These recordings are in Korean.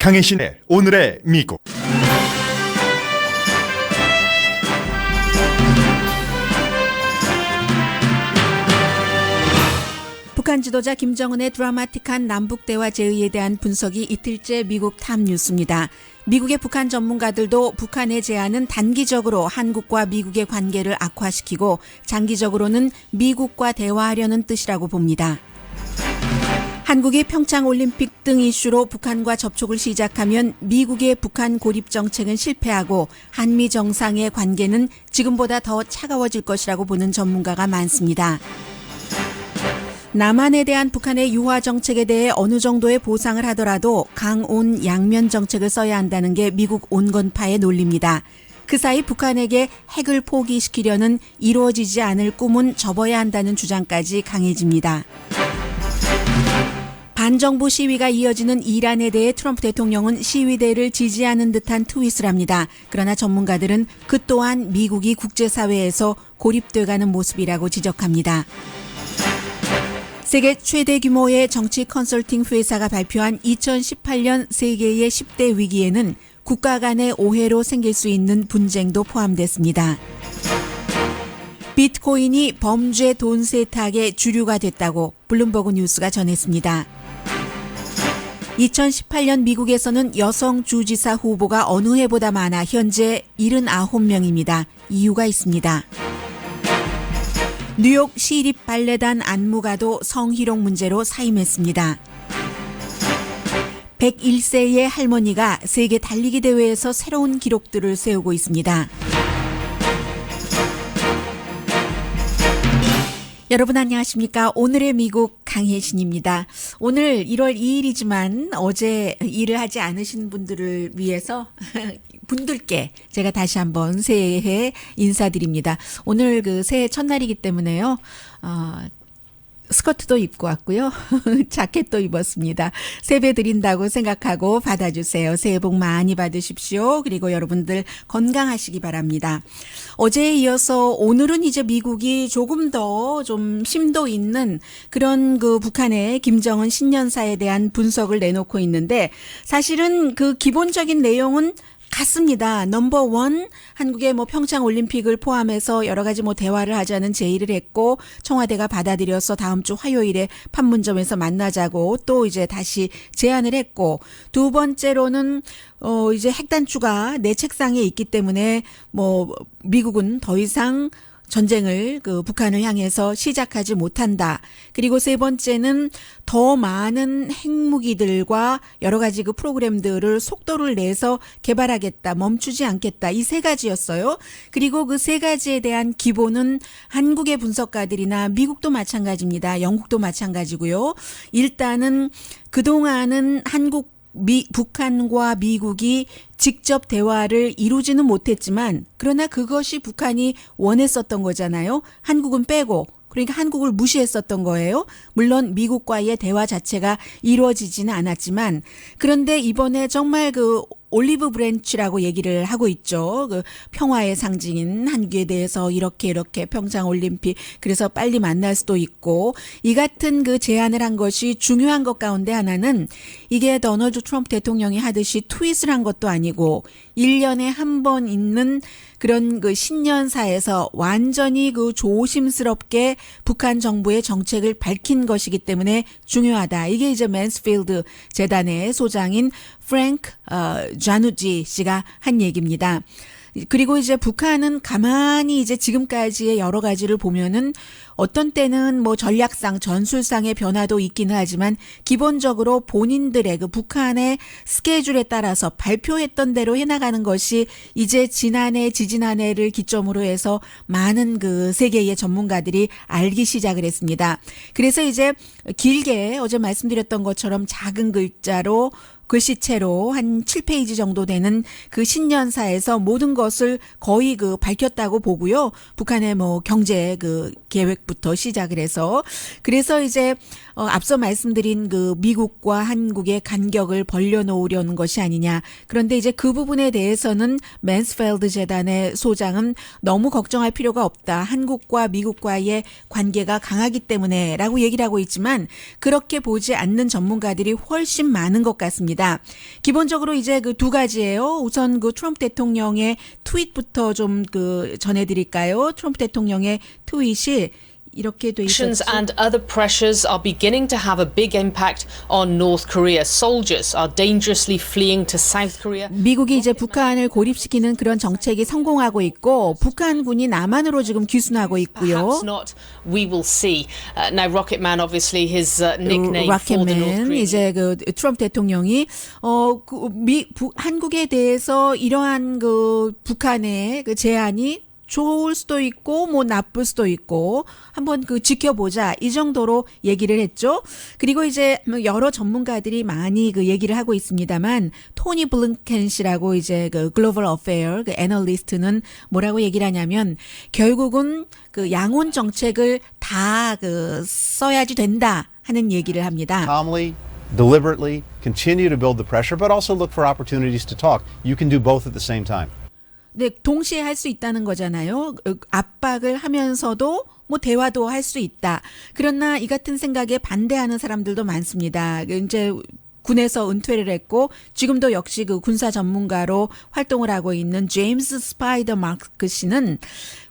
강혜신의 오늘의 미국. 북한 지도자 김정은의 드라마틱한 남북대화 제의에 대한 분석이 이틀째 미국 탑뉴스입니다. 미국의 북한 전문가들도 북한의 제안은 단기적으로 한국과 미국의 관계를 악화시키고 장기적으로는 미국과 대화하려는 뜻이라고 봅니다. 한국이 평창올림픽 등 이슈로 북한과 접촉을 시작하면 미국의 북한 고립 정책은 실패하고 한미 정상의 관계는 지금보다 더 차가워질 것이라고 보는 전문가가 많습니다. 남한에 대한 북한의 유화 정책에 대해 어느 정도의 보상을 하더라도 강온 양면 정책을 써야 한다는 게 미국 온건파의 논리입니다. 그 사이 북한에게 핵을 포기시키려는 이루어지지 않을 꿈은 접어야 한다는 주장까지 강해집니다. 반정부 시위가 이어지는 이란에 대해 트럼프 대통령은 시위대를 지지하는 듯한 트윗을 합니다. 그러나 전문가들은 그 또한 미국이 국제사회에서 고립돼가는 모습이라고 지적합니다. 세계 최대 규모의 정치 컨설팅 회사가 발표한 2018년 세계의 10대 위기에는 국가 간의 오해로 생길 수 있는 분쟁도 포함됐습니다. 비트코인이 범죄 돈 세탁의 주류가 됐다고 블룸버그 뉴스가 전했습니다. 2018년 미국에서는 여성 주지사 후보가 어느 해보다 많아 현재 79명입니다. 이유가 있습니다. 뉴욕 시립 발레단 안무가도 성희롱 문제로 사임했습니다. 101세의 할머니가 세계 달리기 대회에서 새로운 기록들을 세우고 있습니다. 여러분 안녕하십니까? 오늘의 미국 강혜신입니다. 오늘 1월 2일이지만 어제 일을 하지 않으신 분들을 위해서 분들께 제가 다시 한번 새해 인사드립니다. 오늘 그 새해 첫날이기 때문에요. 스커트도 입고 왔고요. 자켓도 입었습니다. 세배 드린다고 생각하고 받아주세요. 새해 복 많이 받으십시오. 그리고 여러분들 건강하시기 바랍니다. 어제에 이어서 오늘은 이제 미국이 조금 더 좀 심도 있는 그런 그 북한의 김정은 신년사에 대한 분석을 내놓고 있는데 사실은 그 기본적인 내용은 같습니다. 넘버 원, 한국의 평창 올림픽을 포함해서 여러 가지 대화를 하자는 제의를 했고 청와대가 받아들여서 다음 주 화요일에 판문점에서 만나자고 또 이제 다시 제안을 했고 두 번째로는 이제 핵단추가 내 책상에 있기 때문에 미국은 더 이상 전쟁을 북한을 향해서 시작하지 못한다. 그리고 세 번째는 더 많은 핵무기들과 여러 가지 프로그램들을 속도를 내서 개발하겠다. 멈추지 않겠다. 이 세 가지였어요. 그리고 그 세 가지에 대한 기본은 한국의 분석가들이나 미국도 마찬가지입니다. 영국도 마찬가지고요. 일단은 그동안은 북한과 미국이 직접 대화를 이루지는 못했지만 그러나 그것이 북한이 원했었던 거잖아요. 한국은 빼고. 그러니까 한국을 무시했었던 거예요. 물론 미국과의 대화 자체가 이루어지지는 않았지만 그런데 이번에 정말 올리브 브랜치라고 얘기를 하고 있죠. 평화의 상징인 한국에 대해서 이렇게 평창 올림픽 그래서 빨리 만날 수도 있고 이 같은 제안을 한 것이 중요한 것 가운데 하나는 이게 도널드 트럼프 대통령이 하듯이 트윗을 한 것도 아니고 1년에 한 번 있는 그런 신년사에서 완전히 조심스럽게 북한 정부의 정책을 밝힌 것이기 때문에 중요하다. 이게 이제 맨스필드 재단의 소장인 프랭크 자누지 씨가 한 얘기입니다. 그리고 이제 북한은 가만히 이제 지금까지의 여러 가지를 보면은 어떤 때는 전략상 전술상의 변화도 있기는 하지만 기본적으로 본인들의 북한의 스케줄에 따라서 발표했던 대로 해나가는 것이 이제 지지난해를 기점으로 해서 많은 세계의 전문가들이 알기 시작을 했습니다. 그래서 이제 길게 어제 말씀드렸던 것처럼 작은 글자로 글씨체로 한 7페이지 정도 되는 신년사에서 모든 것을 거의 밝혔다고 보고요. 북한의 경제 계획부터 시작을 해서 그래서 이제 앞서 말씀드린 미국과 한국의 간격을 벌려놓으려는 것이 아니냐. 그런데 이제 그 부분에 대해서는 맨스필드 재단의 소장은 너무 걱정할 필요가 없다. 한국과 미국과의 관계가 강하기 때문에 라고 얘기를 하고 있지만 그렇게 보지 않는 전문가들이 훨씬 많은 것 같습니다. 있습니다. 기본적으로 이제 그 두 가지예요. 우선 그 트럼프 대통령의 트윗부터 좀 그 전해드릴까요? 트럼프 대통령의 트윗이 이렇게 돼 있었죠. And other pressures are beginning to have a big impact on North Korea. Soldiers are dangerously fleeing to South Korea. 미국이 이제 북한을 고립시키는 그런 정책이 성공하고 있고 북한군이 남한으로 지금 귀순하고 있고요. Perhaps not. We will see. Now, Rocket Man, obviously, his nickname for the North 락켓맨 Korean. 이제 그 트럼프 대통령이 한국에 대해서 이러한 그 북한의 그 제안이 좋을 수도 있고 뭐 나쁠 수도 있고 한번 그 지켜보자 이 정도로 얘기를 했죠. 그리고 이제 여러 전문가들이 많이 그 얘기를 하고 있습니다만 토니 블링켄 씨라고 이제 그 글로벌 어페어 그 애널리스트는 뭐라고 얘기를 하냐면 결국은 그 양온 정책을 다 그 써야지 된다 하는 얘기를 합니다. Calmly, deliberately, continue to build the pressure, but also look for opportunities to talk. You can do both at the same time. 네, 동시에 할 수 있다는 거잖아요. 압박을 하면서도 뭐 대화도 할 수 있다. 그러나 이 같은 생각에 반대하는 사람들도 많습니다. 이제 군에서 은퇴를 했고 지금도 역시 그 군사 전문가로 활동을 하고 있는 제임스 스파이더 마크 씨는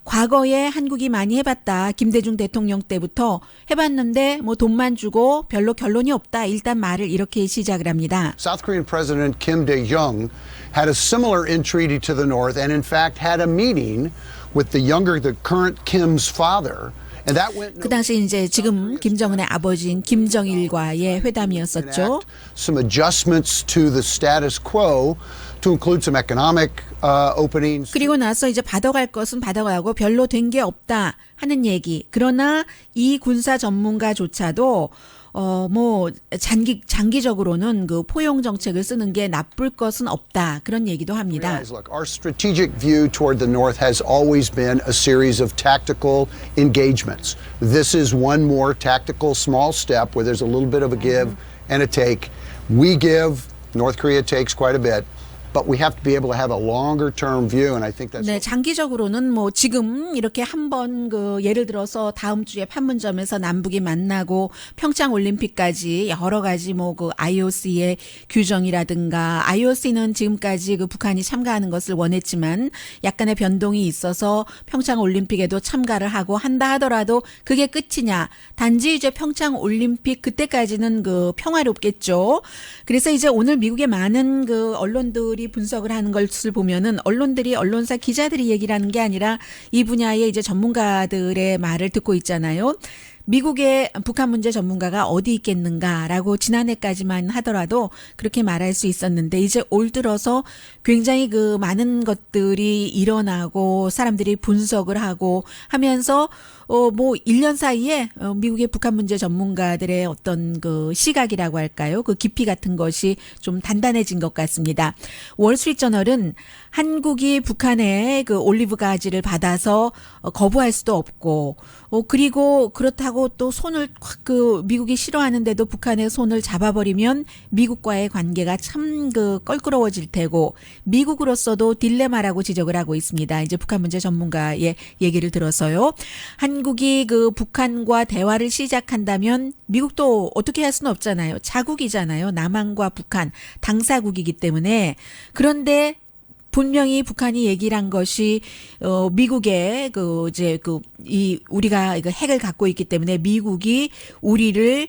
과거에 한국이 많이 해봤다. 김대중 대통령 때부터 해봤는데 뭐 돈만 주고 별로 결론이 없다. 일단 말을 이렇게 시작을 합니다. South Korean President Kim Dae-jung had a similar entreaty to the north and in fact had a meeting with the current Kim's father. And that went 그 당시 이제 지금 김정은의 아버지인 김정일과의 회담이었었죠. Some adjustments to the status quo to include some economic openings. 그리고 나서 이제 받아갈 것은 받아가고 별로 된 게 없다 하는 얘기. 그러나 이 군사 전문가조차도 뭐 장기적으로는 그 포용 정책을 쓰는 게 나쁠 것은 없다 그런 얘기도 합니다. Look, our strategic view toward the north has always been a series of tactical engagements. This is one more tactical small step where there's a little bit of a give and a take. We give, North Korea takes quite a bit. But we have to be able to have a longer term view and I think that's 네, 장기적으로는 뭐 지금 이렇게 한번 그 예를 들어서 다음 주에 판문점에서 남북이 만나고 평창 올림픽까지 여러 가지 뭐 그 IOC의 규정이라든가 IOC는 지금까지 그 북한이 참가하는 것을 원했지만 약간의 변동이 있어서 평창 올림픽에도 참가를 하고 한다 하더라도 그게 끝이냐? 단지 이제 평창 올림픽 그때까지는 그 평화롭겠죠. 그래서 이제 오늘 미국의 많은 그 언론들이 분석을 하는 것을 보면은 언론사 기자들이 얘기를 하는 게 아니라 이 분야의 이제 전문가들의 말을 듣고 있잖아요. 미국의 북한 문제 전문가가 어디 있겠는가라고 지난해까지만 하더라도 그렇게 말할 수 있었는데 이제 올 들어서 굉장히 그 많은 것들이 일어나고 사람들이 분석을 하고 하면서 뭐 1년 사이에 미국의 북한 문제 전문가들의 어떤 그 시각이라고 할까요? 그 깊이 같은 것이 좀 단단해진 것 같습니다. 월스트리트저널은 한국이 북한의 그 올리브 가지를 받아서 거부할 수도 없고 그리고 그렇다고 또 손을 확 그 미국이 싫어하는데도 북한의 손을 잡아버리면 미국과의 관계가 참 그 껄끄러워질 테고 미국으로서도 딜레마라고 지적을 하고 있습니다. 이제 북한 문제 전문가의 얘기를 들어서요. 한국이 그 북한과 대화를 시작한다면 미국도 어떻게 할 수는 없잖아요. 자국이잖아요. 남한과 북한 당사국이기 때문에 그런데 분명히 북한이 얘기를 한 것이 미국의 그 이제 이 우리가 이거 핵을 갖고 있기 때문에 미국이 우리를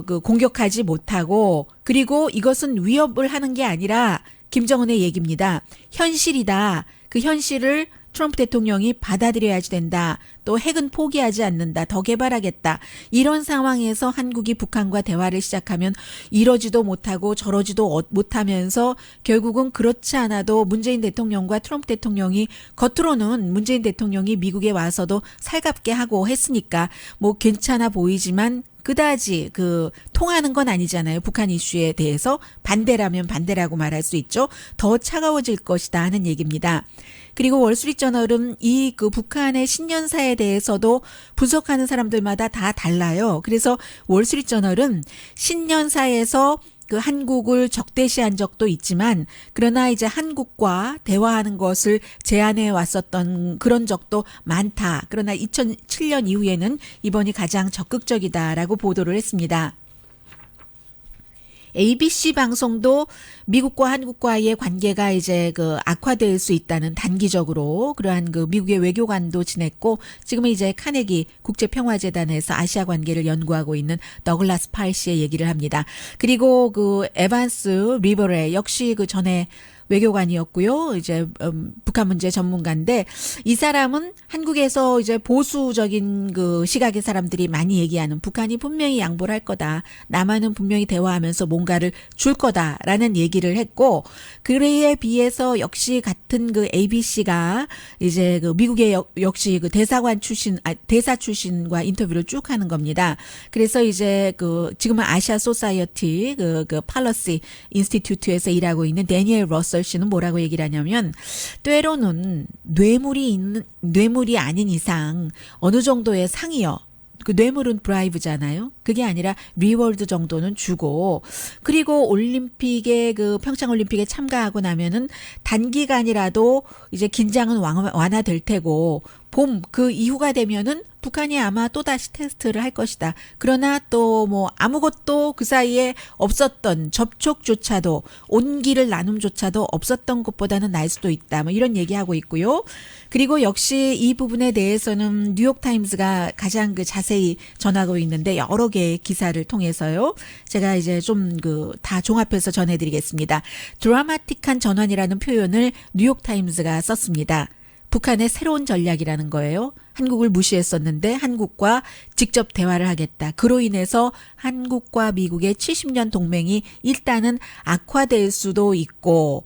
그 공격하지 못하고 그리고 이것은 위협을 하는 게 아니라 김정은의 얘기입니다. 현실이다. 그 현실을 트럼프 대통령이 받아들여야지 된다. 또 핵은 포기하지 않는다. 더 개발하겠다. 이런 상황에서 한국이 북한과 대화를 시작하면 이러지도 못하고 저러지도 못하면서 결국은 그렇지 않아도 문재인 대통령과 트럼프 대통령이 겉으로는 문재인 대통령이 미국에 와서도 살갑게 하고 했으니까 뭐 괜찮아 보이지만 그다지 그 통하는 건 아니잖아요. 북한 이슈에 대해서 반대라면 반대라고 말할 수 있죠. 더 차가워질 것이다 하는 얘기입니다. 그리고 월스트리트저널은 이 그 북한의 신년사에 대해서도 분석하는 사람들마다 다 달라요. 그래서 월스트리트저널은 신년사에서 그 한국을 적대시한 적도 있지만 그러나 이제 한국과 대화하는 것을 제안해 왔었던 그런 적도 많다. 그러나 2007년 이후에는 이번이 가장 적극적이다라고 보도를 했습니다. ABC 방송도 미국과 한국과의 관계가 이제 그 악화될 수 있다는 단기적으로 그러한 그 미국의 외교관도 지냈고 지금은 이제 카네기 국제평화재단에서 아시아 관계를 연구하고 있는 더글라스 팔시의 얘기를 합니다. 그리고 그 에반스 리버레 역시 그 전에 외교관이었고요. 이제 북한 문제 전문가인데 이 사람은 한국에서 이제 보수적인 그 시각의 사람들이 많이 얘기하는 북한이 분명히 양보를 할 거다. 남한은 분명히 대화하면서 뭔가를 줄 거다라는 얘기를 했고 그에 비해서 역시 같은 그 ABC가 이제 그 미국의 역시 그 대사 출신과 인터뷰를 쭉 하는 겁니다. 그래서 이제 그 지금은 아시아 소사이어티 그 팔러시 인스티튜트에서 일하고 있는 데니엘 러셀 씨는 뭐라고 얘기를 하냐면 때로는 뇌물이 아닌 이상 어느 정도의 상이요. 그 뇌물은 브라이브잖아요. 그게 아니라 리워드 정도는 주고 그리고 올림픽에 그 평창 올림픽에 참가하고 나면은 단기간이라도 이제 긴장은 완화될 테고 봄 그 이후가 되면은 북한이 아마 또다시 테스트를 할 것이다. 그러나 또 뭐 아무것도 그 사이에 없었던 접촉조차도 온기를 나눔조차도 없었던 것보다는 나을 수도 있다. 뭐 이런 얘기하고 있고요. 그리고 역시 이 부분에 대해서는 뉴욕타임스가 가장 그 자세히 전하고 있는데 여러 개의 기사를 통해서요. 제가 이제 좀 그 다 종합해서 전해드리겠습니다. 드라마틱한 전환이라는 표현을 뉴욕타임스가 썼습니다. 북한의 새로운 전략이라는 거예요. 한국을 무시했었는데 한국과 직접 대화를 하겠다. 그로 인해서 한국과 미국의 70년 동맹이 일단은 악화될 수도 있고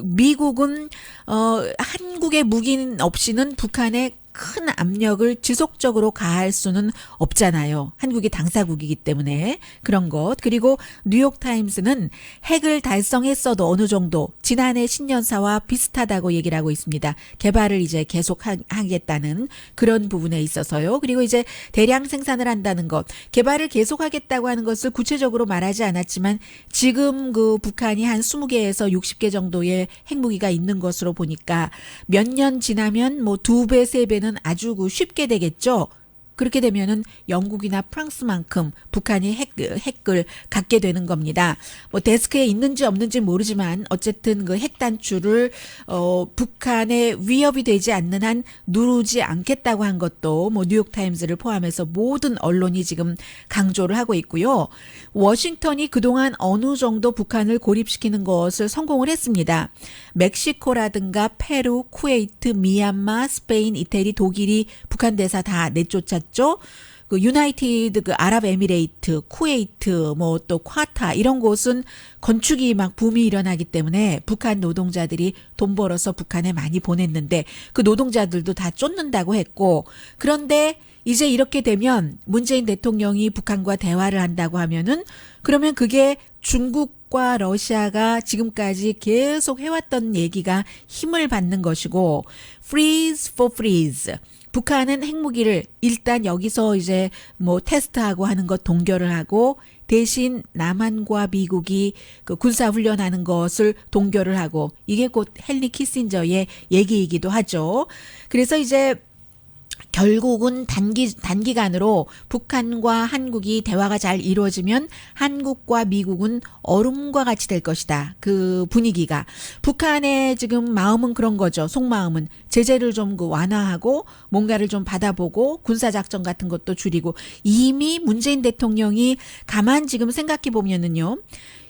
미국은 한국의 무기 없이는 북한에 큰 압력을 지속적으로 가할 수는 없잖아요. 한국이 당사국이기 때문에 그런 것. 그리고 뉴욕타임스는 핵을 달성했어도 어느 정도 지난해 신년사와 비슷하다고 얘기를 하고 있습니다. 개발을 이제 계속 하겠다는 그런 부분에 있어서요. 그리고 이제 대량 생산을 한다는 것. 개발을 계속하겠다고 하는 것을 구체적으로 말하지 않았지만 지금 그 북한이 한 20개에서 60개 정도의 핵무기가 있는 것으로 보니까 몇 년 지나면 뭐 2배, 3배 는 아주 쉽게 되겠죠. 그렇게 되면은 영국이나 프랑스만큼 북한이 핵을 갖게 되는 겁니다. 뭐 데스크에 있는지 없는지 모르지만 어쨌든 그 핵 단추를 북한에 위협이 되지 않는 한 누르지 않겠다고 한 것도 뭐 뉴욕타임스를 포함해서 모든 언론이 지금 강조를 하고 있고요. 워싱턴이 그동안 어느 정도 북한을 고립시키는 것을 성공을 했습니다. 멕시코라든가 페루, 쿠웨이트, 미얀마, 스페인, 이태리, 독일이 북한 대사 다 내쫓았죠. 그 유나이티드 그 아랍에미레이트, 쿠웨이트, 뭐 또 콰타 이런 곳은 건축이 막 붐이 일어나기 때문에 북한 노동자들이 돈 벌어서 북한에 많이 보냈는데 그 노동자들도 다 쫓는다고 했고 그런데 이제 이렇게 되면 문재인 대통령이 북한과 대화를 한다고 하면은 그러면 그게 중국과 러시아가 지금까지 계속 해왔던 얘기가 힘을 받는 것이고 freeze for freeze. 북한은 핵무기를 일단 여기서 이제 뭐 테스트하고 하는 것 동결을 하고 대신 남한과 미국이 그 군사훈련하는 것을 동결을 하고 이게 곧 헨리 키신저의 얘기이기도 하죠. 그래서 이제 결국은 단기간으로 북한과 한국이 대화가 잘 이루어지면 한국과 미국은 얼음과 같이 될 것이다. 그 분위기가. 북한의 지금 마음은 그런 거죠. 속마음은 제재를 좀 완화하고 뭔가를 좀 받아보고 군사작전 같은 것도 줄이고 이미 문재인 대통령이 가만 지금 생각해 보면은요.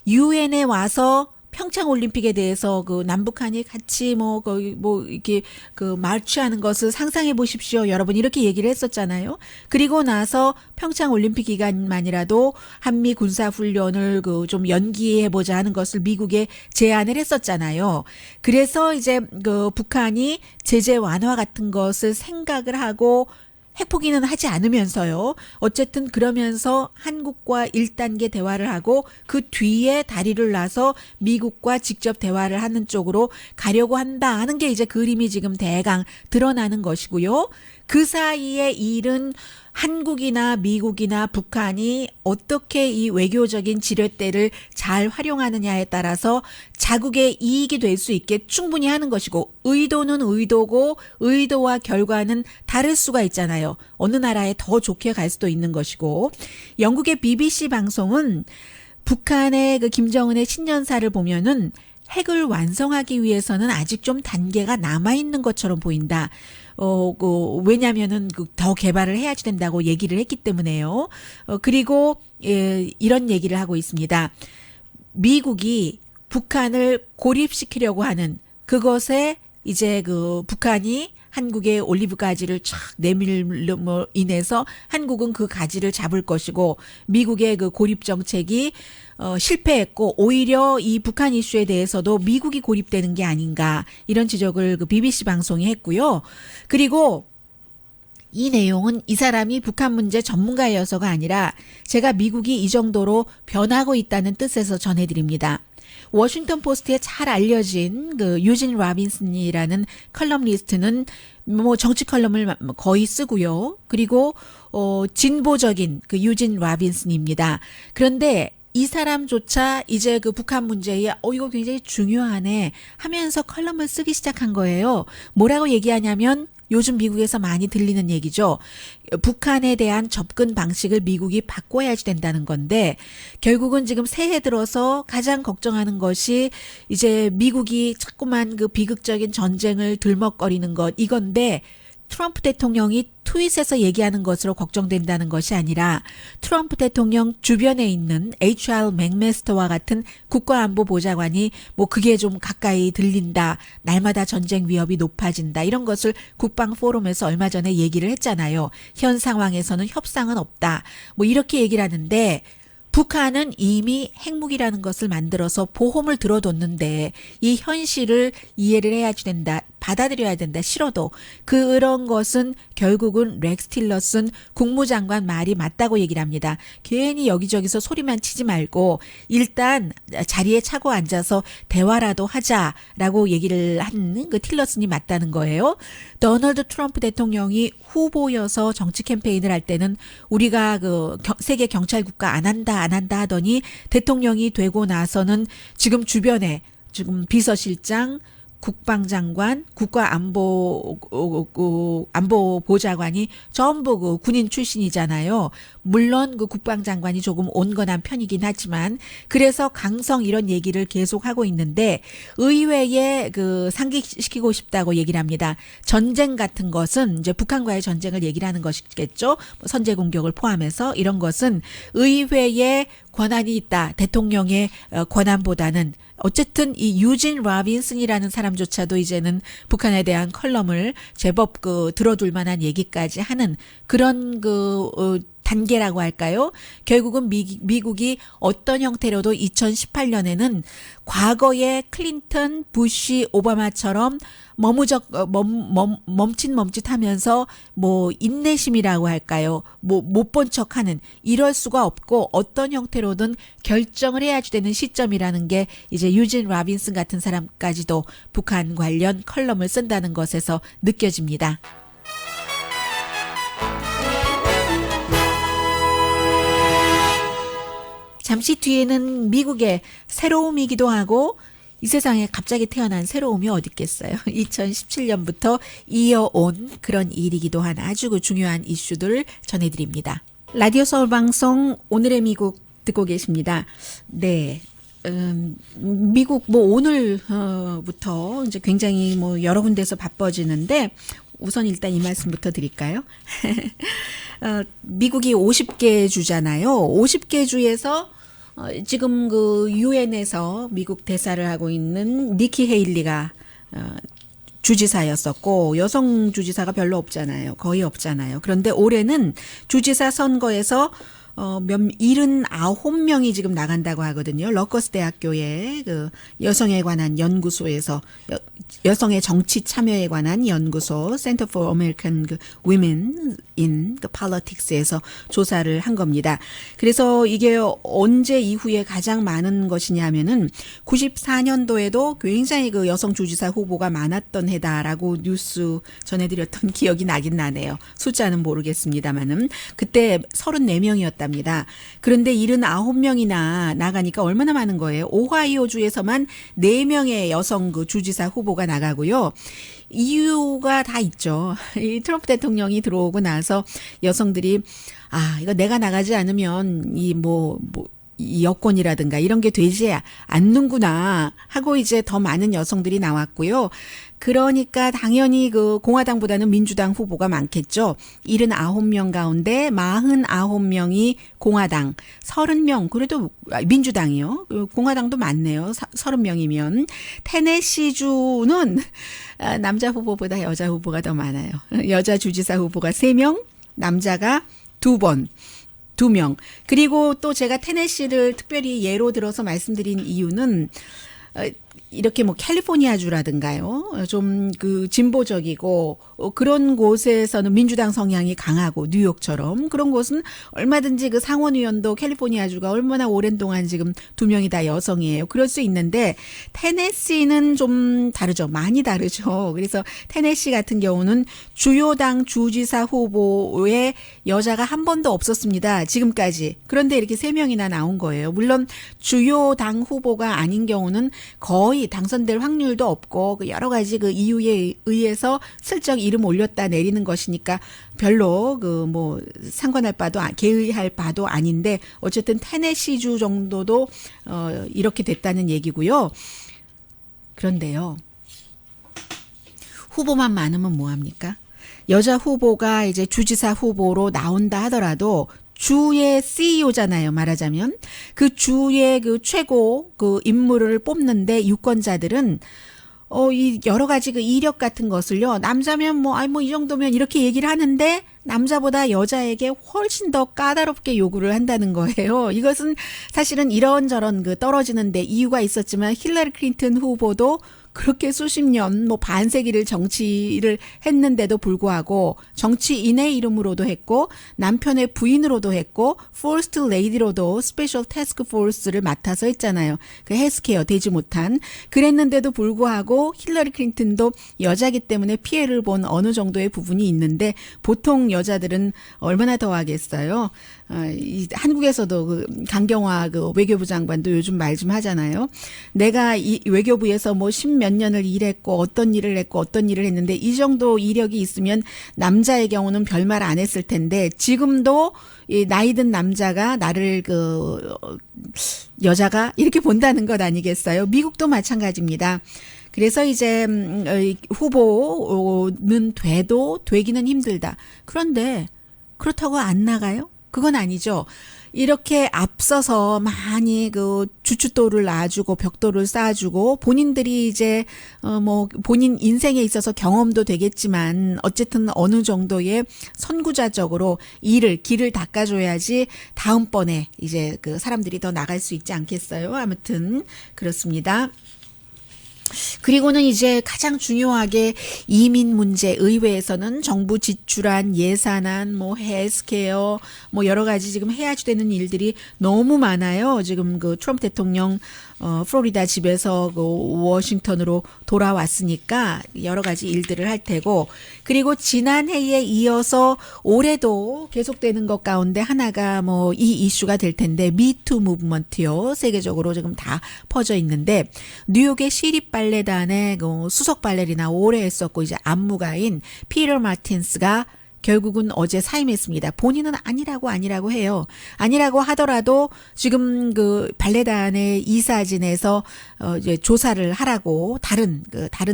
유엔에 와서 평창 올림픽에 대해서 그 남북한이 같이 거기 이렇게 그 마르치하는 것을 상상해 보십시오. 여러분 이렇게 얘기를 했었잖아요. 그리고 나서 평창 올림픽 기간만이라도 한미 군사 훈련을 그 좀 연기해 보자 하는 것을 미국에 제안을 했었잖아요. 그래서 이제 그 북한이 제재 완화 같은 것을 생각을 하고 핵포기는 하지 않으면서요. 어쨌든 그러면서 한국과 1단계 대화를 하고 그 뒤에 다리를 놔서 미국과 직접 대화를 하는 쪽으로 가려고 한다 하는 게 이제 그림이 지금 대강 드러나는 것이고요. 그 사이에 일은 한국이나 미국이나 북한이 어떻게 이 외교적인 지렛대를 잘 활용하느냐에 따라서 자국의 이익이 될 수 있게 충분히 하는 것이고 의도는 의도고 의도와 결과는 다를 수가 있잖아요. 어느 나라에 더 좋게 갈 수도 있는 것이고 영국의 BBC 방송은 북한의 그 김정은의 신년사를 보면은 핵을 완성하기 위해서는 아직 좀 단계가 남아있는 것처럼 보인다. 왜냐면은 더 개발을 해야지 된다고 얘기를 했기 때문에요. 그리고, 이런 얘기를 하고 있습니다. 미국이 북한을 고립시키려고 하는 그것에 이제 북한이 한국의 올리브 가지를 촥 내밀로 인해서 한국은 그 가지를 잡을 것이고 미국의 그 고립 정책이 실패했고 오히려 이 북한 이슈에 대해서도 미국이 고립되는 게 아닌가 이런 지적을 그 BBC 방송이 했고요. 그리고 이 내용은 이 사람이 북한 문제 전문가여서가 아니라 제가 미국이 이 정도로 변하고 있다는 뜻에서 전해드립니다. 워싱턴 포스트에 잘 알려진 그 유진 라빈슨이라는 컬럼리스트는 뭐 정치 컬럼을 거의 쓰고요. 그리고 진보적인 그 유진 라빈슨입니다. 그런데 이 사람조차 이제 그 북한 문제에 이거 굉장히 중요하네 하면서 컬럼을 쓰기 시작한 거예요. 뭐라고 얘기하냐면 요즘 미국에서 많이 들리는 얘기죠. 북한에 대한 접근 방식을 미국이 바꿔야지 된다는 건데 결국은 지금 새해 들어서 가장 걱정하는 것이 이제 미국이 자꾸만 그 비극적인 전쟁을 들먹거리는 것 이건데 트럼프 대통령이 트윗에서 얘기하는 것으로 걱정된다는 것이 아니라 트럼프 대통령 주변에 있는 HR 맥메스터와 같은 국가안보보좌관이 뭐 그게 좀 가까이 들린다. 날마다 전쟁 위협이 높아진다. 이런 것을 국방포럼에서 얼마 전에 얘기를 했잖아요. 현 상황에서는 협상은 없다. 뭐 이렇게 얘기를 하는데 북한은 이미 핵무기라는 것을 만들어서 보험을 들어뒀는데 이 현실을 이해를 해야지 된다. 받아들여야 된다. 싫어도. 그런 것은 결국은 렉스 틸러슨 국무장관 말이 맞다고 얘기를 합니다. 괜히 여기저기서 소리만 치지 말고 일단 자리에 차고 앉아서 대화라도 하자라고 얘기를 한 그 틸러슨이 맞다는 거예요. 도널드 트럼프 대통령이 후보여서 정치 캠페인을 할 때는 우리가 그 세계 경찰 국가 안 한다 하더니 대통령이 되고 나서는 지금 주변에 지금 비서실장 국방장관, 안보보좌관이 전부 그 군인 출신이잖아요. 물론 그 국방장관이 조금 온건한 편이긴 하지만 그래서 강성 이런 얘기를 계속 하고 있는데 의회에 그 상기시키고 싶다고 얘기를 합니다. 전쟁 같은 것은 이제 북한과의 전쟁을 얘기를 하는 것이겠죠. 선제 공격을 포함해서 이런 것은 의회에 권한이 있다. 대통령의 권한보다는 어쨌든 이 유진 라빈슨이라는 사람조차도 이제는 북한에 대한 컬럼을 제법 들어둘 만한 얘기까지 하는 그런 단계라고 할까요? 결국은 미국이 어떤 형태로도 2018년에는 과거의 클린턴, 부시, 오바마처럼 멈칫하면서 뭐 인내심이라고 할까요? 뭐 못 본 척하는 이럴 수가 없고 어떤 형태로든 결정을 해야지 되는 시점이라는 게 이제 유진 라빈슨 같은 사람까지도 북한 관련 컬럼을 쓴다는 것에서 느껴집니다. 잠시 뒤에는 미국의 새로움이기도 하고 이 세상에 갑자기 태어난 새로움이 어디 있겠어요. 2017년부터 이어온 그런 일이기도 한 아주 중요한 이슈들을 전해드립니다. 라디오 서울 방송 오늘의 미국 듣고 계십니다. 네. 미국 오늘부터 이제 굉장히 여러 군데서 바빠지는데 우선 일단 이 말씀부터 드릴까요? 미국이 50개 주잖아요. 50개 주에서 지금 유엔에서 미국 대사를 하고 있는 니키 헤일리가 주지사였었고 여성 주지사가 별로 없잖아요. 거의 없잖아요. 그런데 올해는 주지사 선거에서 79명이 지금 나간다고 하거든요. 러커스 대학교의 여성에 관한 연구소에서 여성의 정치 참여에 관한 연구소 Center for American Women in Politics에서 조사를 한 겁니다. 그래서 이게 언제 이후에 가장 많은 것이냐면은 94년도에도 굉장히 여성 주지사 후보가 많았던 해다라고 뉴스 전해드렸던 기억이 나긴 나네요. 숫자는 모르겠습니다만은 그때 34명이었다. 그런데 79명이나 나가니까 얼마나 많은 거예요. 오하이오주에서만 4명의 여성 주지사 후보가 나가고요. 이유가 다 있죠. 이 트럼프 대통령이 들어오고 나서 여성들이 이거 내가 나가지 않으면 이 여권이라든가 이런 게 되지 않는구나 하고 이제 더 많은 여성들이 나왔고요. 그러니까 당연히 그 공화당보다는 민주당 후보가 많겠죠. 79명 가운데 49명이 공화당, 30명 그래도 민주당이요. 공화당도 많네요. 30명이면 테네시주는 남자 후보보다 여자 후보가 더 많아요. 여자 주지사 후보가 3명, 남자가 2번. 2명. 그리고 또 제가 테네시를 특별히 예로 들어서 말씀드린 이유는 이렇게 뭐 캘리포니아주라든가요. 좀 그 진보적이고 그런 곳에서는 민주당 성향이 강하고 뉴욕처럼 그런 곳은 얼마든지 그 상원의원도 캘리포니아주가 얼마나 오랜 동안 지금 2명이 다 여성이에요. 그럴 수 있는데 테네시는 좀 다르죠. 많이 다르죠. 그래서 테네시 같은 경우는 주요 당 주지사 후보에 여자가 한 번도 없었습니다. 지금까지. 그런데 이렇게 3명이나 나온 거예요. 물론 주요 당 후보가 아닌 경우는 거의 당선될 확률도 없고 그 여러 가지 그 이유에 의해서 슬쩍 이름 올렸다 내리는 것이니까 별로 그 뭐 상관할 바도 개의할 바도 아닌데 어쨌든 테네시주 정도도 이렇게 됐다는 얘기고요. 그런데요. 후보만 많으면 뭐 합니까? 여자 후보가 이제 주지사 후보로 나온다 하더라도 주의 CEO잖아요, 말하자면. 그 주의 그 최고 그 인물을 뽑는데 유권자들은 이 여러 가지 그 이력 같은 것을요, 남자면 뭐 이 정도면 이렇게 얘기를 하는데 남자보다 여자에게 훨씬 더 까다롭게 요구를 한다는 거예요. 이것은 사실은 이런저런 그 떨어지는데 이유가 있었지만 힐러리 클린턴 후보도 그렇게 수십 년 뭐 반세기를 정치를 했는데도 불구하고 정치인의 이름으로도 했고 남편의 부인으로도 했고 퍼스트 레이디로도 스페셜 태스크 포스를 맡아서 했잖아요. 그 헬스케어 되지 못한 그랬는데도 불구하고 힐러리 클린턴도 여자기 때문에 피해를 본 어느 정도의 부분이 있는데 보통 여자들은 얼마나 더 하겠어요. 한국에서도 그 강경화 그 외교부 장관도 요즘 말 좀 하잖아요. 내가 이 외교부에서 뭐 십몇 년을 일했고 어떤 일을 했고 어떤 일을 했는데 이 정도 이력이 있으면 남자의 경우는 별말 안 했을 텐데 지금도 이 나이든 남자가 나를 그 여자가 이렇게 본다는 것 아니겠어요? 미국도 마찬가지입니다. 그래서 이제 후보는 되기는 힘들다. 그런데 그렇다고 안 나가요? 그건 아니죠. 이렇게 앞서서 많이 그 주춧돌을 놔주고 벽돌을 쌓아주고 본인들이 이제 뭐 본인 인생에 있어서 경험도 되겠지만 어쨌든 어느 정도의 선구자적으로 길을 닦아줘야지 다음번에 이제 그 사람들이 더 나갈 수 있지 않겠어요? 아무튼 그렇습니다. 그리고는 이제 가장 중요하게 이민 문제, 의회에서는 정부 지출안, 예산안, 뭐 헬스케어, 뭐 여러 가지 지금 해야지 되는 일들이 너무 많아요. 지금 그 트럼프 대통령 플로리다 집에서 그 워싱턴으로 돌아왔으니까 여러 가지 일들을 할 테고, 그리고 지난 해에 이어서 올해도 계속되는 것 가운데 하나가 뭐 이 이슈가 될 텐데 미투 무브먼트요. 세계적으로 지금 다 퍼져 있는데 뉴욕의 시립 발레단의 그 수석 발레리나 오래 했었고 이제 안무가인 피터 마틴스가 결국은 어제 사임했습니다. 본인은 아니라고 해요. 아니라고 하더라도 지금 그 발레단의 이사진에서 이제 조사를 하라고 다른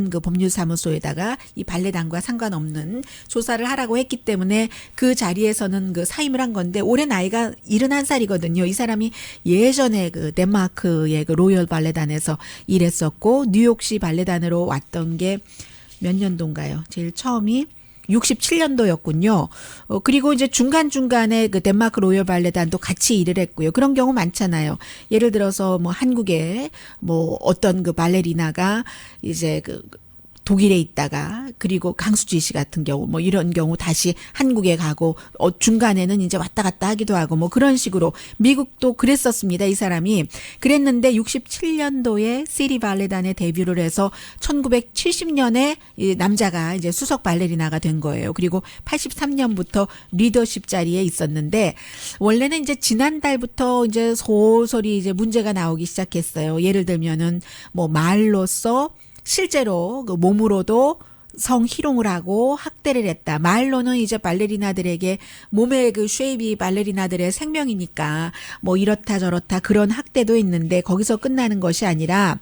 그 법률사무소에다가 이 발레단과 상관없는 조사를 하라고 했기 때문에 그 자리에서는 그 사임을 한 건데 올해 나이가 71살이거든요. 이 사람이 예전에 그 덴마크의 그 로열 발레단에서 일했었고 뉴욕시 발레단으로 왔던 게 몇 년도인가요? 제일 처음이 67년도였군요. 그리고 이제 중간중간에 그 덴마크 로열 발레단도 같이 일을 했고요. 그런 경우 많잖아요. 예를 들어서 뭐 한국에 뭐 어떤 그 발레리나가 이제 그 독일에 있다가 그리고 강수지 씨 같은 경우 뭐 이런 경우 다시 한국에 가고 중간에는 이제 왔다 갔다 하기도 하고 뭐 그런 식으로 미국도 그랬었습니다. 이 사람이 그랬는데 67년도에 시리 발레단에 데뷔를 해서 1970년에 이 남자가 이제 수석 발레리나가 된 거예요. 그리고 83년부터 리더십 자리에 있었는데 원래는 이제 지난달부터 이제 소설이 이제 문제가 나오기 시작했어요. 예를 들면은 뭐 말로써 실제로 그 몸으로도 성희롱을 하고 학대를 했다. 말로는 이제 발레리나들에게 몸의 그 쉐입이 발레리나들의 생명이니까 뭐 이렇다 저렇다 그런 학대도 있는데 거기서 끝나는 것이 아니라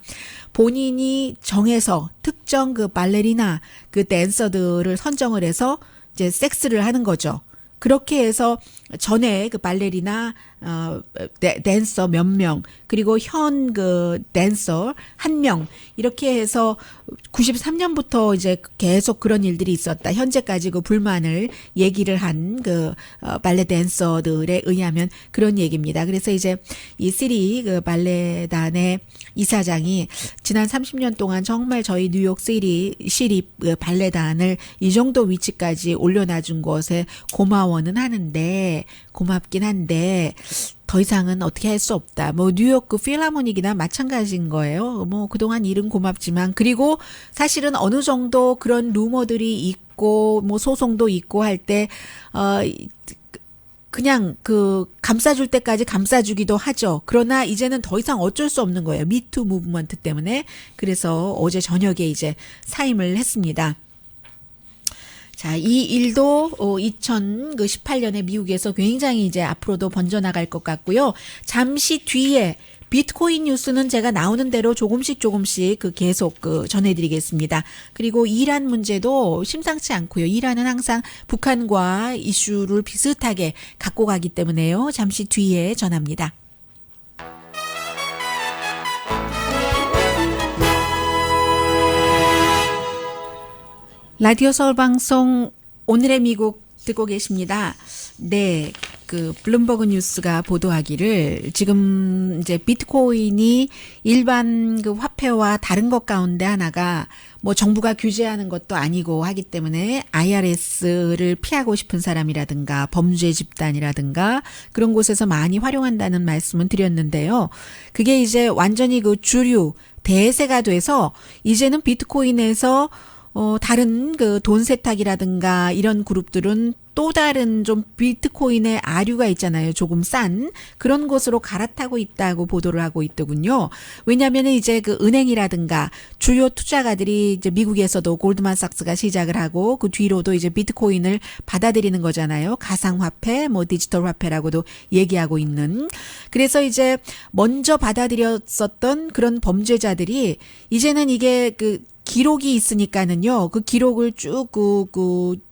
본인이 정해서 특정 그 발레리나 그 댄서들을 선정을 해서 이제 섹스를 하는 거죠. 그렇게 해서 전에 그 발레리나 댄서 몇 명 그리고 현 그 댄서 1명 이렇게 해서 93년부터 이제 계속 그런 일들이 있었다. 현재까지 그 불만을 얘기를 한 그 발레 댄서들에 의하면 그런 얘기입니다. 그래서 이제 이 시리 그 발레단의 이사장이 지난 30년 동안 정말 저희 뉴욕 시리 그 발레단을 이 정도 위치까지 올려놔준 것에 고마워는 하는데 고맙긴 한데 더 이상은 어떻게 할 수 없다. 뭐 뉴욕 그 필하모닉이나 마찬가지인 거예요. 뭐 그동안 일은 고맙지만 그리고 사실은 어느 정도 그런 루머들이 있고 뭐 소송도 있고 할 때 그냥 그 감싸줄 때까지 감싸주기도 하죠. 그러나 이제는 더 이상 어쩔 수 없는 거예요. 미투 무브먼트 때문에. 그래서 어제 저녁에 이제 사임을 했습니다. 자, 이 일도 2018년에 미국에서 굉장히 이제 앞으로도 번져나갈 것 같고요. 잠시 뒤에 비트코인 뉴스는 제가 나오는 대로 조금씩 그 계속 그 전해드리겠습니다. 그리고 이란 문제도 심상치 않고요. 이란은 항상 북한과 이슈를 비슷하게 갖고 가기 때문에요. 잠시 뒤에 전합니다. 라디오 서울 방송 오늘의 미국 듣고 계십니다. 네, 그 블룸버그 뉴스가 보도하기를 지금 이제 비트코인이 일반 그 화폐와 다른 것 가운데 하나가 뭐 정부가 규제하는 것도 아니고 하기 때문에 IRS를 피하고 싶은 사람이라든가 범죄 집단이라든가 그런 곳에서 많이 활용한다는 말씀은 드렸는데요. 그게 이제 완전히 그 주류 대세가 돼서 이제는 비트코인에서 다른 그 돈 세탁이라든가 이런 그룹들은 또 다른 좀 비트코인의 아류가 있잖아요. 조금 싼 그런 곳으로 갈아타고 있다고 보도를 하고 있더군요. 왜냐하면 이제 그 은행이라든가 주요 투자가들이 이제 미국에서도 골드만삭스가 시작을 하고 그 뒤로도 이제 비트코인을 받아들이는 거잖아요. 가상화폐, 뭐 디지털 화폐라고도 얘기하고 있는. 그래서 이제 먼저 받아들였었던 그런 범죄자들이 이제는 이게 그 기록이 있으니까는요. 그 기록을 쭉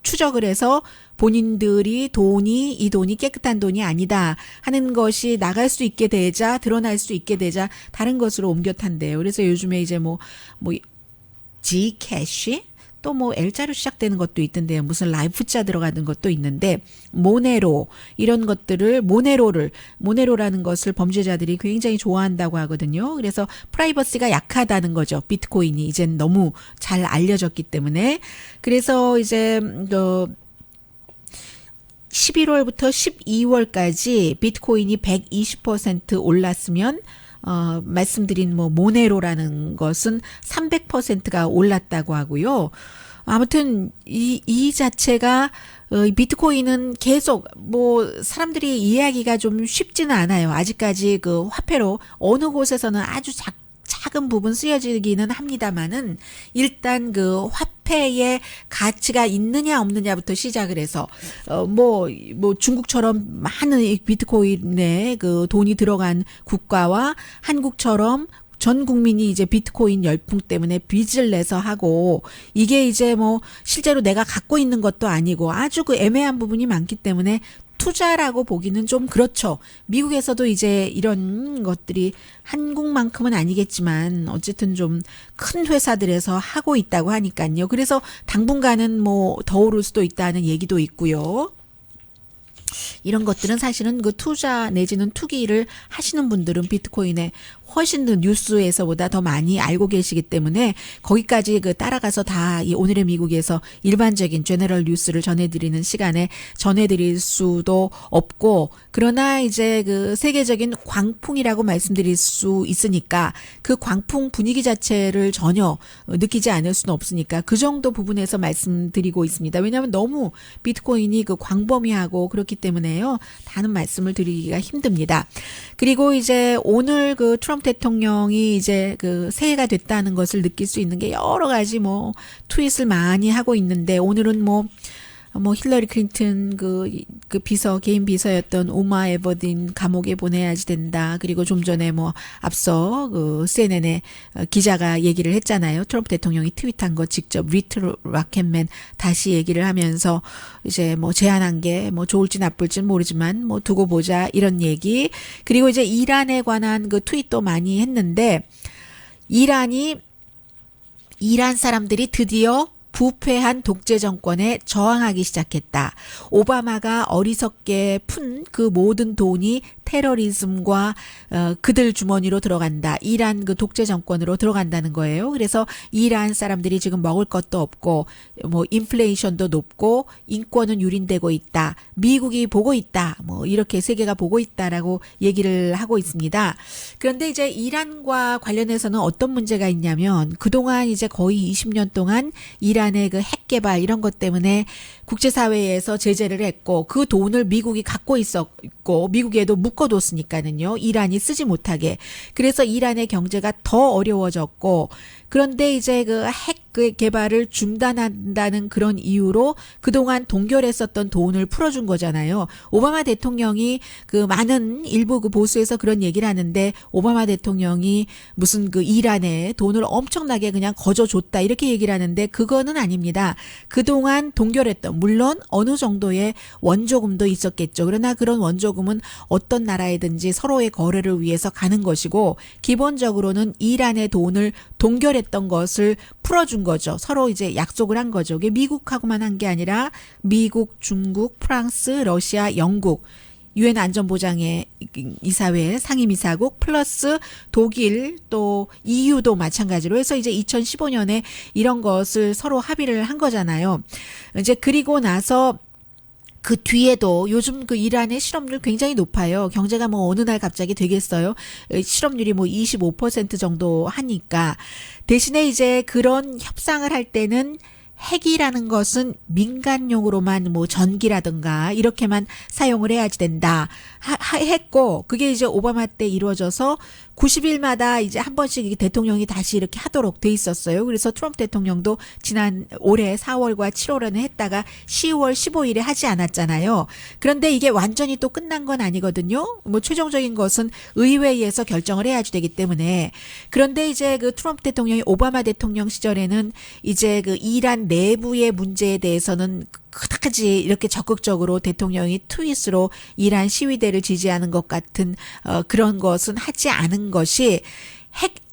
추적을 해서 본인들이 이 돈이 깨끗한 돈이 아니다 하는 것이 나갈 수 있게 되자 드러날 수 있게 되자 다른 것으로 옮겨 탄대요. 그래서 요즘에 이제 뭐 G캐시 또 뭐 L자로 시작되는 것도 있던데요. 무슨 라이프자 들어가는 것도 있는데 모네로 이런 것들을 모네로라는 것을 범죄자들이 굉장히 좋아한다고 하거든요. 그래서 프라이버시가 약하다는 거죠. 비트코인이 이젠 너무 잘 알려졌기 때문에. 그래서 이제 11월부터 12월까지 비트코인이 120% 올랐으면 말씀드린 뭐 모네로라는 것은 300%가 올랐다고 하고요. 아무튼 이 자체가 비트코인은 계속 뭐 사람들이 이해하기가 좀 쉽지는 않아요. 아직까지 그 화폐로 어느 곳에서는 아주 작은 부분 쓰여지기는 합니다만은 일단 그 화폐의 가치가 있느냐 없느냐부터 시작을 해서 뭐 중국처럼 많은 비트코인에 그 돈이 들어간 국가와 한국처럼 전 국민이 이제 비트코인 열풍 때문에 빚을 내서 하고 이게 이제 뭐 실제로 내가 갖고 있는 것도 아니고 아주 그 애매한 부분이 많기 때문에 투자라고 보기는 좀 그렇죠. 미국에서도 이제 이런 것들이 한국만큼은 아니겠지만 어쨌든 좀 큰 회사들에서 하고 있다고 하니까요. 그래서 당분간은 뭐 더 오를 수도 있다는 얘기도 있고요. 이런 것들은 사실은 그 투자 내지는 투기를 하시는 분들은 비트코인에 훨씬 더 뉴스에서보다 더 많이 알고 계시기 때문에 거기까지 그 따라가서 다 이 오늘의 미국에서 일반적인 제너럴 뉴스를 전해드리는 시간에 전해드릴 수도 없고 그러나 이제 그 세계적인 광풍이라고 말씀드릴 수 있으니까 그 광풍 분위기 자체를 전혀 느끼지 않을 수는 없으니까 그 정도 부분에서 말씀드리고 있습니다. 왜냐하면 너무 비트코인이 그 광범위하고 그렇기 때문에요. 다른 말씀을 드리기가 힘듭니다. 그리고 이제 오늘 그 트럼프 트럼프 대통령이 이제 그 새해가 됐다는 것을 느낄 수 있는 게 여러 가지 뭐 트윗을 많이 하고 있는데 오늘은 뭐 힐러리 클린턴 그 개인 비서였던 오마 에버딘 감옥에 보내야지 된다. 그리고 좀 전에 뭐 앞서 그 CNN의 기자가 얘기를 했잖아요. 트럼프 대통령이 트윗한 거 직접 리트 락켓맨 다시 얘기를 하면서 이제 뭐 제안한 게 뭐 좋을지 나쁠지는 모르지만 뭐 두고 보자 이런 얘기. 그리고 이제 이란에 관한 그 트윗도 많이 했는데 이란 사람들이 드디어 부패한 독재 정권에 저항하기 시작했다. 오바마가 어리석게 푼 그 모든 돈이 테러리즘과 그들 주머니로 들어간다. 이란 그 독재 정권으로 들어간다는 거예요. 그래서 이란 사람들이 지금 먹을 것도 없고 뭐 인플레이션도 높고 인권은 유린되고 있다. 미국이 보고 있다. 뭐 이렇게 세계가 보고 있다라고 얘기를 하고 있습니다. 그런데 이제 이란과 관련해서는 어떤 문제가 있냐면 그동안 이제 거의 20년 동안 이란의 그 핵 개발 이런 것 때문에 국제사회에서 제재를 했고 그 돈을 미국이 갖고 있었고 미국에도 묶어뒀으니까는요. 이란이 쓰지 못하게. 그래서 이란의 경제가 더 어려워졌고 그런데 이제 그 핵 개발을 중단한다는 그런 이유로 그동안 동결했었던 돈을 풀어준 거잖아요. 오바마 대통령이 그 많은 일부 그 보수에서 그런 얘기를 하는데 오바마 대통령이 무슨 그 이란에 돈을 엄청나게 그냥 거저줬다 이렇게 얘기를 하는데 그거는 아닙니다. 그동안 동결했던 물론 어느 정도의 원조금도 있었겠죠. 그러나 그런 원조금은 어떤 나라에든지 서로의 거래를 위해서 가는 것이고 기본적으로는 이란의 돈을 동결했던 것을 풀어준 거죠. 서로 이제 약속을 한 거죠. 이게 미국하고만 한 게 아니라 미국, 중국, 프랑스, 러시아, 영국 유엔 안전보장의 이사회 상임이사국 플러스 독일 또 EU도 마찬가지로 해서 이제 2015년에 이런 것을 서로 합의를 한 거잖아요. 이제 그리고 나서 그 뒤에도 요즘 그 이란의 실업률 굉장히 높아요. 경제가 뭐 어느 날 갑자기 되겠어요. 실업률이 뭐 25% 정도 하니까. 대신에 이제 그런 협상을 할 때는 핵이라는 것은 민간용으로만 뭐 전기라든가 이렇게만 사용을 해야지 된다 했고 그게 이제 오바마 때 이루어져서 90일마다 이제 한 번씩 대통령이 다시 이렇게 하도록 돼 있었어요. 그래서 트럼프 대통령도 지난 올해 4월과 7월에는 했다가 10월 15일에 하지 않았잖아요. 그런데 이게 완전히 또 끝난 건 아니거든요. 뭐 최종적인 것은 의회에서 결정을 해야지 되기 때문에. 그런데 이제 그 트럼프 대통령이 오바마 대통령 시절에는 이제 그 이란 내부의 문제에 대해서는 그다지 이렇게 적극적으로 대통령이 트윗으로 이란 시위대를 지지하는 것 같은 그런 것은 하지 않은 것이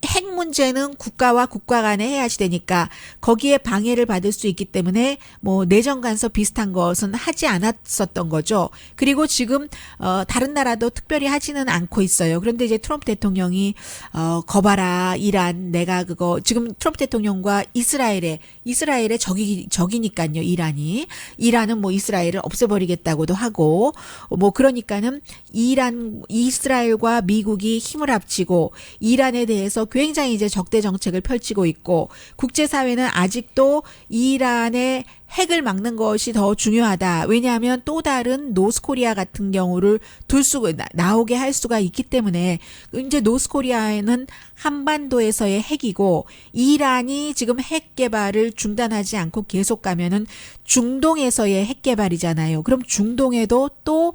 핵 문제는 국가와 국가 간에 해야지 되니까 거기에 방해를 받을 수 있기 때문에 뭐 내정 간섭 비슷한 것은 하지 않았었던 거죠. 그리고 지금 다른 나라도 특별히 하지는 않고 있어요. 그런데 이제 트럼프 대통령이 거봐라 이란 내가 그거 지금 트럼프 대통령과 이스라엘의 적이니까요. 이란은 뭐 이스라엘을 없애버리겠다고도 하고 뭐 그러니까는 이스라엘과 미국이 힘을 합치고 이란에 대해서 굉장히 이제 적대 정책을 펼치고 있고 국제사회는 아직도 이란의 핵을 막는 것이 더 중요하다. 왜냐하면 또 다른 노스코리아 같은 경우를 나오게 할 수가 있기 때문에 이제 노스코리아에는 한반도에서의 핵이고 이란이 지금 핵 개발을 중단하지 않고 계속 가면은 중동에서의 핵 개발이잖아요. 그럼 중동에도 또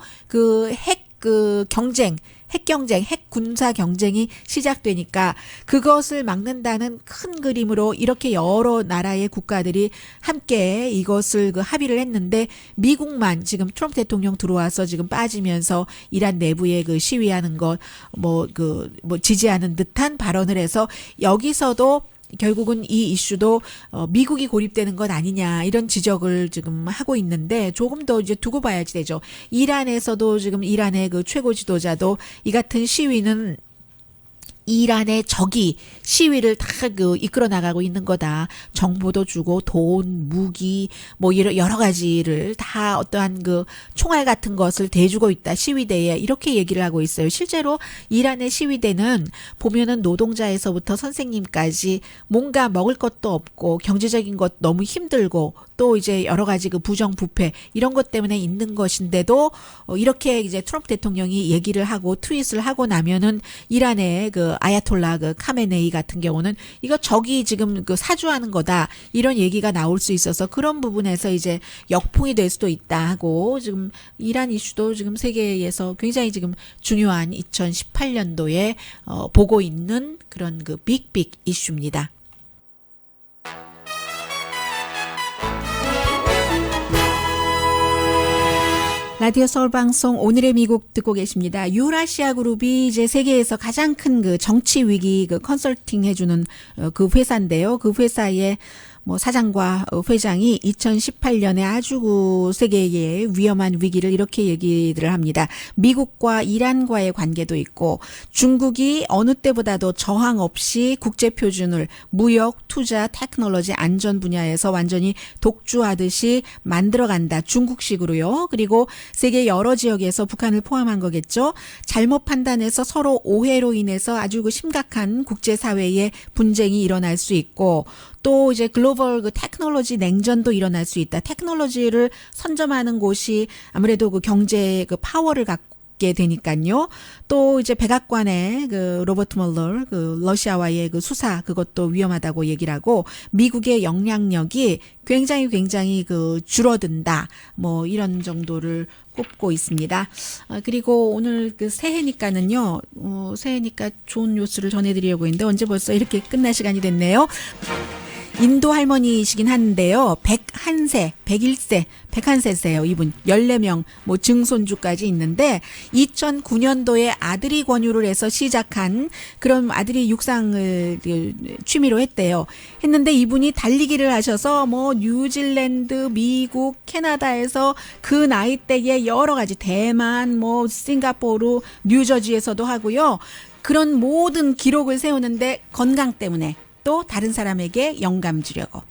핵 군사 경쟁이 시작되니까 그것을 막는다는 큰 그림으로 이렇게 여러 나라의 국가들이 함께 이것을 합의를 했는데 미국만 지금 트럼프 대통령 들어와서 지금 빠지면서 이란 내부에 시위하는 것 지지하는 듯한 발언을 해서 여기서도 결국은 이 이슈도 미국이 고립되는 것 아니냐 이런 지적을 지금 하고 있는데 조금 더 이제 두고 봐야지 되죠. 이란에서도 지금 이란의 최고 지도자도 이 같은 시위는 이란의 적이 시위를 다 이끌어 나가고 있는 거다. 정보도 주고 돈, 무기 뭐 여러 가지를 다 어떠한 총알 같은 것을 대주고 있다. 시위대에 이렇게 얘기를 하고 있어요. 실제로 이란의 시위대는 보면은 노동자에서부터 선생님까지 뭔가 먹을 것도 없고 경제적인 것 너무 힘들고 또 이제 여러 가지 부정부패 이런 것 때문에 있는 것인데도 이렇게 이제 트럼프 대통령이 얘기를 하고 트윗을 하고 나면은 이란의 아야톨라 그 카메네이 같은 경우는 이거 적이 지금 그 사주하는 거다 이런 얘기가 나올 수 있어서 그런 부분에서 이제 역풍이 될 수도 있다 하고 지금 이란 이슈도 지금 세계에서 굉장히 지금 중요한 2018년도에 보고 있는 그런 그 빅 이슈입니다. 라디오 서울 방송 오늘의 미국 듣고 계십니다. 유라시아 그룹이 이제 세계에서 가장 큰 그 정치 위기 그 컨설팅 해주는 그 회사인데요. 그 회사의 뭐 사장과 회장이 2018년에 아주 그 세계의 위험한 위기를 이렇게 얘기를 합니다. 미국과 이란과의 관계도 있고 중국이 어느 때보다도 저항 없이 국제 표준을 무역, 투자, 테크놀로지, 안전 분야에서 완전히 독주하듯이 만들어간다. 중국식으로요. 그리고 세계 여러 지역에서 북한을 포함한 거겠죠. 잘못 판단해서 서로 오해로 인해서 아주 그 심각한 국제사회의 분쟁이 일어날 수 있고 또 이제 글로벌 그 테크놀로지 냉전도 일어날 수 있다. 테크놀로지를 선점하는 곳이 아무래도 그 경제 그 파워를 갖게 되니까요. 또 이제 백악관의 그 로버트 멀러 그 러시아와의 그 수사 그것도 위험하다고 얘기를 하고 미국의 영향력이 굉장히 그 줄어든다. 뭐 이런 정도를 꼽고 있습니다. 그리고 오늘 그 새해니까는요. 새해니까 좋은 뉴스를 전해드리려고 했는데 언제 벌써 이렇게 끝날 시간이 됐네요. 인도 할머니이시긴 한데요. 101세, 101세, 101세세요. 이분 14명 뭐 증손주까지 있는데 2009년도에 아들이 권유를 해서 시작한 그런 아들이 육상을 취미로 했대요. 했는데 이분이 달리기를 하셔서 뭐 뉴질랜드, 미국, 캐나다에서 그 나이대에 여러 가지 대만, 뭐 싱가포르, 뉴저지에서도 하고요. 그런 모든 기록을 세우는데 건강 때문에 또 다른 사람에게 영감 주려고